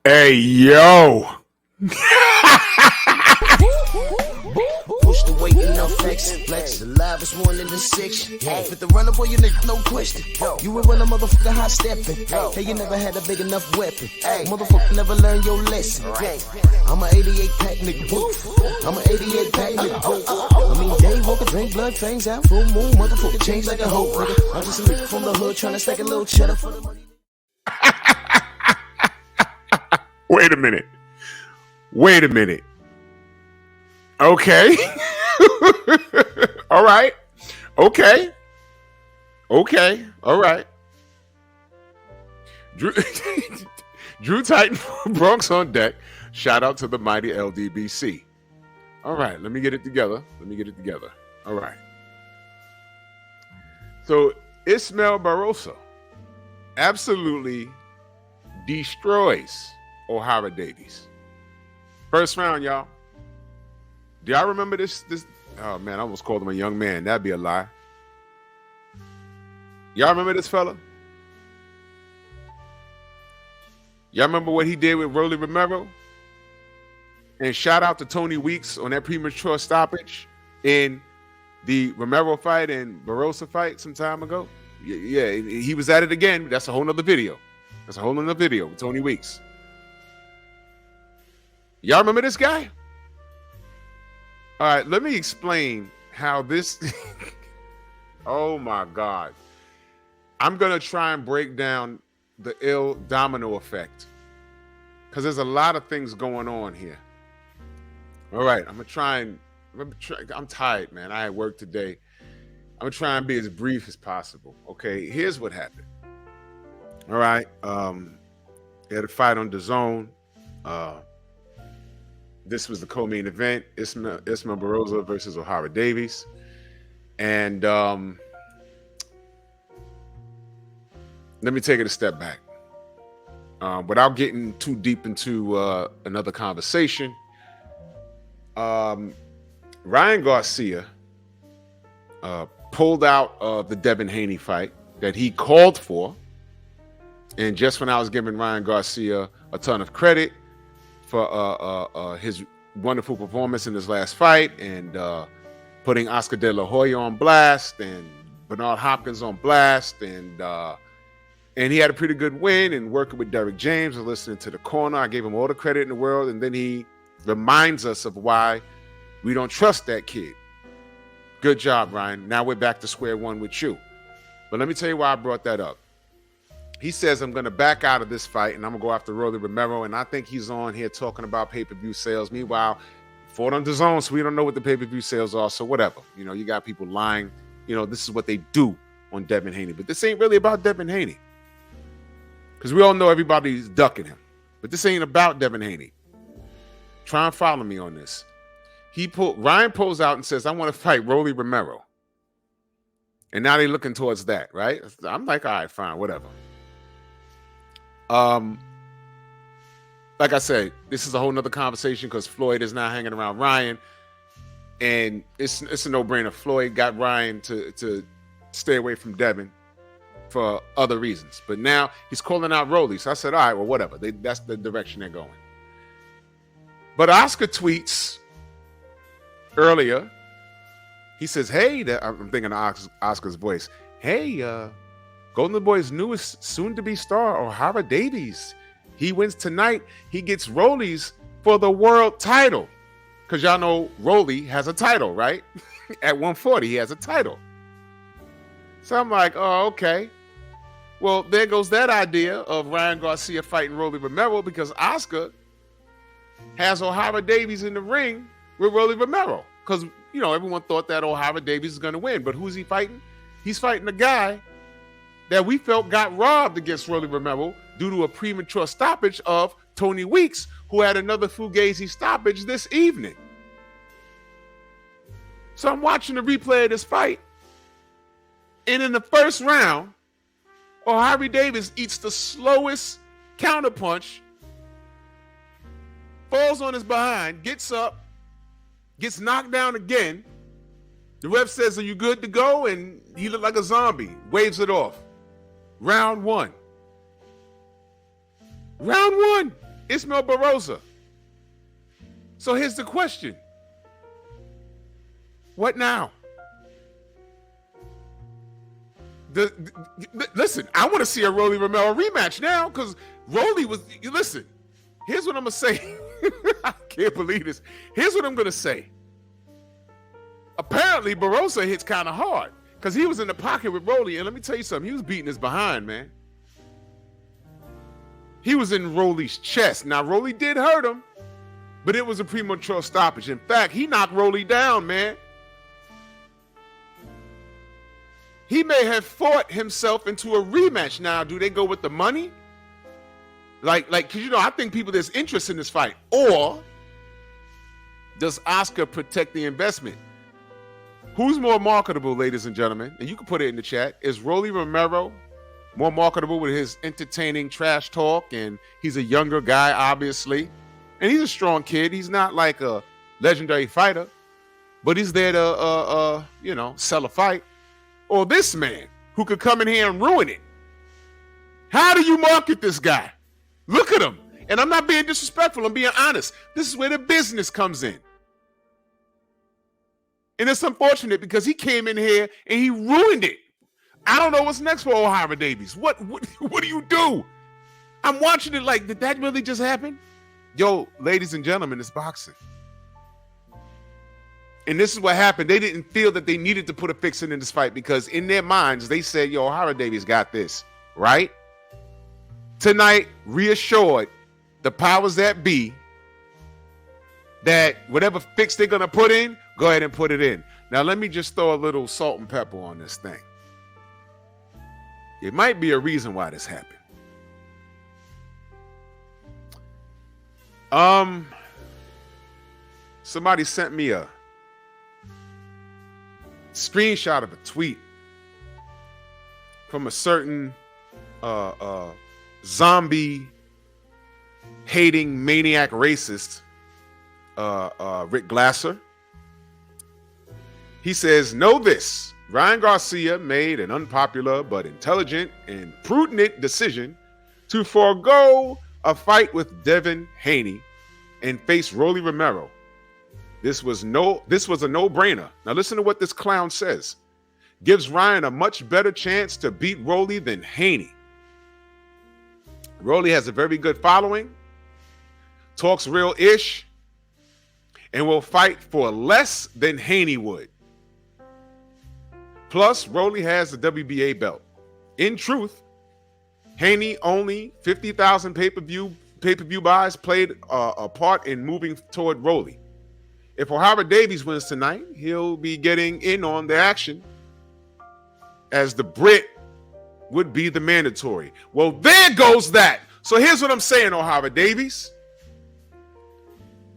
Hey, yo. Push the weight in no flex. Flex the livest one in the section. Fit the runner boy, you nigga, no question. You will run a motherfucker high stepping. Hey, you never had a big enough weapon. Motherfucker never learned your lesson. I'm an 88 pack nigga. I'm an 88 pack nigga. I mean, day walker, drink blood, fangs out, full moon, motherfucker change like a hoe. Nigga. I'm just a nigga from the hood trying to stack a little cheddar for the money. Wait a minute. Okay. All right. Okay. All right. Drew Titan Bronx on deck. Shout out to the mighty LDBC. All right. Let me get it together. All right. So Ismael Barroso absolutely destroys Ohara Davies. First round, y'all. Do y'all remember this? Oh man, I almost called him a young man. That'd be a lie. Y'all remember this fella? Y'all remember what he did with Rolly Romero? And shout out to Tony Weeks on that premature stoppage in the Romero fight and Barroso fight some time ago. Yeah, he was at it again. That's a whole nother video. With Tony Weeks. Y'all remember this guy? All right, let me explain how this... Oh my God. I'm going to try and break down the ill domino effect because there's a lot of things going on here. All right, I'm tired, man. I had work today. I'm going to try and be as brief as possible. Okay, here's what happened. All right, they had a fight on DAZN. This was the co-main event, Ismael Barroso versus Ohara Davies. And let me take it a step back. Without getting too deep into another conversation, Ryan Garcia pulled out of the Devin Haney fight that he called for. And just when I was giving Ryan Garcia a ton of credit for his wonderful performance in his last fight and putting Oscar De La Hoya on blast and Bernard Hopkins on blast and he had a pretty good win and working with Derek James and listening to the corner. I gave him all the credit in the world, and then he reminds us of why we don't trust that kid. Good job, Ryan. Now we're back to square one with you. But let me tell you why I brought that up. He says, I'm going to back out of this fight and I'm going to go after Rolly Romero. And I think he's on here talking about pay-per-view sales. Meanwhile, fought on DAZN, so we don't know what the pay-per-view sales are. So whatever. You know, you got people lying. You know, this is what they do on Devin Haney. But this ain't really about Devin Haney. Because we all know everybody's ducking him. But this ain't about Devin Haney. Try and follow me on this. Ryan pulls out and says, I want to fight Rolly Romero. And now they're looking towards that, right? I'm like, all right, fine, whatever. Like I said, this is a whole nother conversation because Floyd is now hanging around Ryan, and it's a no-brainer. Floyd got Ryan to stay away from Devin for other reasons, but now he's calling out Rolly. So I said, all right, well, whatever. That's the direction they're going. But Oscar tweets earlier. He says, "Hey," I'm thinking of Oscar's voice. Hey, Golden Boy's newest soon-to-be star, Ohara Davies. He wins tonight. He gets Rollies for the world title. Because y'all know Rolly has a title, right? At 140, he has a title. So I'm like, oh, okay. Well, there goes that idea of Ryan Garcia fighting Rolly Romero because Oscar has Ohara Davies in the ring with Rolly Romero. Because, you know, everyone thought that Ohara Davies is going to win. But who's he fighting? He's fighting a guy that we felt got robbed against Rolly Romero due to a premature stoppage of Tony Weeks, who had another Fugazi stoppage this evening. So I'm watching the replay of this fight, and in the first round, Ohara Davies eats the slowest counterpunch, falls on his behind, gets up, gets knocked down again. The ref says, "Are you good to go?" And he looked like a zombie, waves it off. Round one. Ismael Barroso. So here's the question. What now? Listen, I want to see a Rolly Romero rematch now because Rolly was. Listen, here's what I'm gonna say. I can't believe this. Here's what I'm gonna say. Apparently, Barroso hits kind of hard because he was in the pocket with Rolly, and let me tell you something. He was beating his behind, man. He was in Rolly's chest. Now, Rolly did hurt him, but it was a premature stoppage. In fact, he knocked Rolly down, man. He may have fought himself into a rematch. Now, do they go with the money? Like, because, you know, I think there's interest in this fight. Or does Oscar protect the investment? Who's more marketable, ladies and gentlemen? And you can put it in the chat. Is Rolly Romero more marketable with his entertaining trash talk? And he's a younger guy, obviously. And he's a strong kid. He's not like a legendary fighter. But he's there to, sell a fight. Or this man who could come in here and ruin it. How do you market this guy? Look at him. And I'm not being disrespectful. I'm being honest. This is where the business comes in. And it's unfortunate because he came in here and he ruined it. I don't know what's next for Ohara Davies. What do you do? I'm watching it like, did that really just happen? Yo, ladies and gentlemen, it's boxing. And this is what happened. They didn't feel that they needed to put a fix in this fight because in their minds, they said, yo, Ohara Davies got this, right? Tonight, reassured the powers that be that whatever fix they're going to put in, go ahead and put it in. Now, let me just throw a little salt and pepper on this thing. It might be a reason why this happened. Somebody sent me a screenshot of a tweet from a certain zombie hating maniac racist Rick Glasser. He says, know this, Ryan Garcia made an unpopular but intelligent and prudent decision to forego a fight with Devin Haney and face Rolly Romero. This was a no-brainer. Now listen to what this clown says. Gives Ryan a much better chance to beat Rolly than Haney. Rolly has a very good following, talks real-ish, and will fight for less than Haney would. Plus, Rolly has the WBA belt. In truth, Haney only 50,000 pay-per-view buys played a part in moving toward Rolly. If Ohara Davies wins tonight, he'll be getting in on the action as the Brit would be the mandatory. Well, there goes that. So here's what I'm saying, Ohara Davies.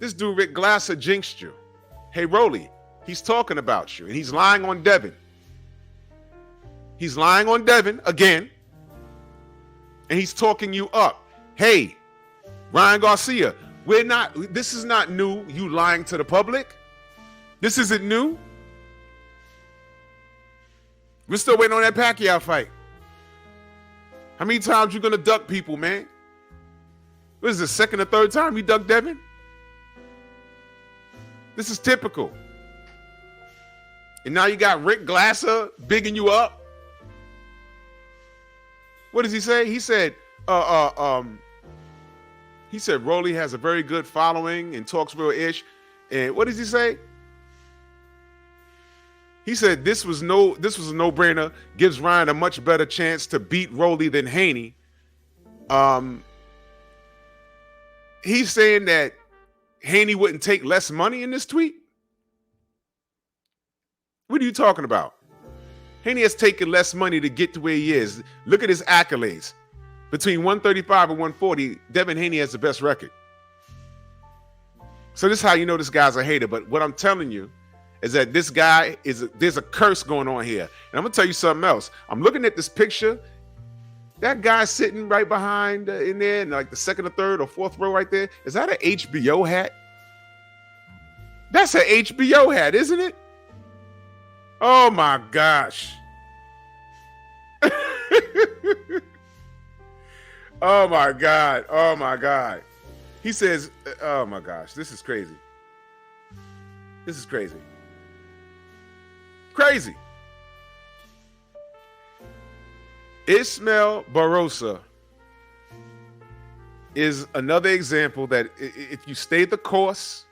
This dude, Rick Glasser, jinxed you. Hey, Rolly, he's talking about you, and he's lying on Devin. He's lying on Devin again, and he's talking you up. Hey, Ryan Garcia, this is not new, you lying to the public. This isn't new. We're still waiting on that Pacquiao fight. How many times you gonna duck people, man? What is this, second or third time you duck Devin? This is typical. And now you got Rick Glasser bigging you up. What does he say? He said Rolly has a very good following and talks real-ish. And what does he say? He said this was a no-brainer, gives Ryan a much better chance to beat Rolly than Haney. He's saying that Haney wouldn't take less money in this tweet? What are you talking about? Haney has taken less money to get to where he is. Look at his accolades. Between 135 and 140, Devin Haney has the best record. So this is how you know this guy's a hater. But what I'm telling you is that this guy there's a curse going on here. And I'm going to tell you something else. I'm looking at this picture. That guy sitting right behind in there, in like the second or third or fourth row right there. Is that an HBO hat? That's an HBO hat, isn't it? Oh my gosh. Oh my God. Oh my God. He says, oh my gosh, this is crazy. This is crazy. Crazy. Ismael Barroso is another example that if you stay the course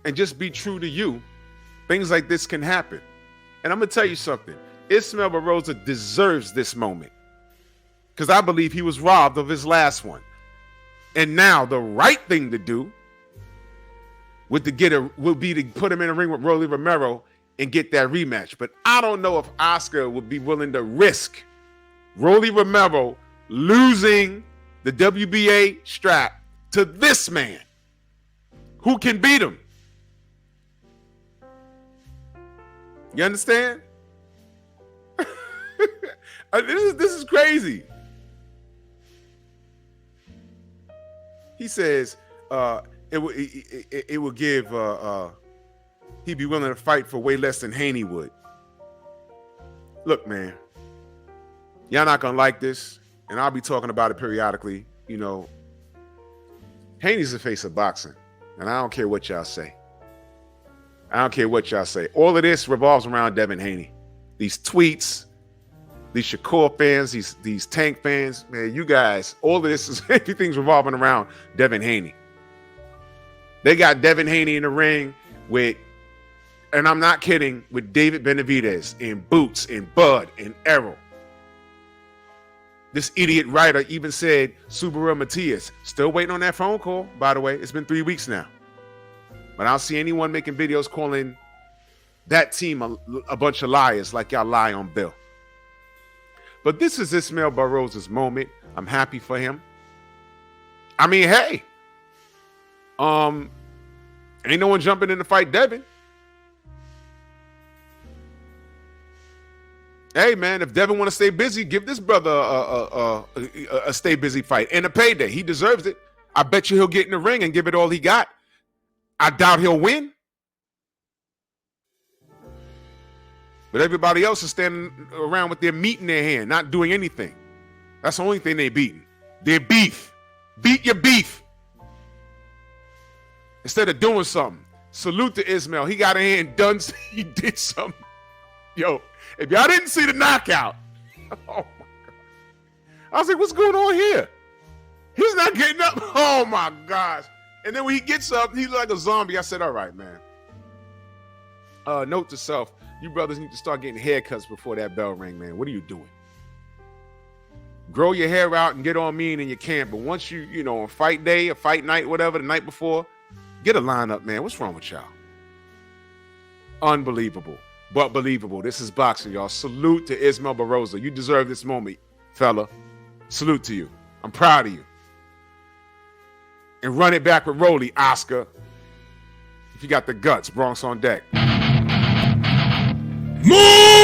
and just be true to you, things like this can happen. And I'm going to tell you something. Ismael Barroso deserves this moment because I believe he was robbed of his last one. And now the right thing to do would be to put him in a ring with Rolly Romero and get that rematch. But I don't know if Oscar would be willing to risk Rolly Romero losing the WBA strap to this man who can beat him. You understand? This is crazy. He says it will give he'd be willing to fight for way less than Haney would. Look, man, y'all not gonna like this, and I'll be talking about it periodically. You know, Haney's the face of boxing, and I don't care what y'all say. I don't care what y'all say. All of this revolves around Devin Haney. These tweets, these Shakur fans, these Tank fans, man, you guys, all of this is everything's revolving around Devin Haney. They got Devin Haney in the ring with, and I'm not kidding, with David Benavidez and Boots and Bud and Errol. This idiot writer even said Subaru Matias. Still waiting on that phone call, by the way. It's been 3 weeks now. But I don't see anyone making videos calling that team a bunch of liars like y'all lie on Bill. But this is Ismael Barroso's moment. I'm happy for him. I mean, hey. Ain't no one jumping in to fight Devin. Hey, man, if Devin want to stay busy, give this brother a stay busy fight and a payday. He deserves it. I bet you he'll get in the ring and give it all he got. I doubt he'll win. But everybody else is standing around with their meat in their hand, not doing anything. That's the only thing they beating. Their beef. Beat your beef. Instead of doing something. Salute to Ismael. He got in here and done. He did something. Yo, if y'all didn't see the knockout, oh my God. I was like, what's going on here? He's not getting up. Oh my gosh. And then when he gets up, he's like a zombie. I said, all right, man. Note to self, you brothers need to start getting haircuts before that bell ring, man. What are you doing? Grow your hair out and get on mean in your camp. But once you know, on fight day or fight night, whatever, the night before, get a lineup, man. What's wrong with y'all? Unbelievable, but believable. This is boxing, y'all. Salute to Ismael Barroso. You deserve this moment, fella. Salute to you. I'm proud of you. And run it back with Rolly, Oscar. If you got the guts, Bronx on deck. Move!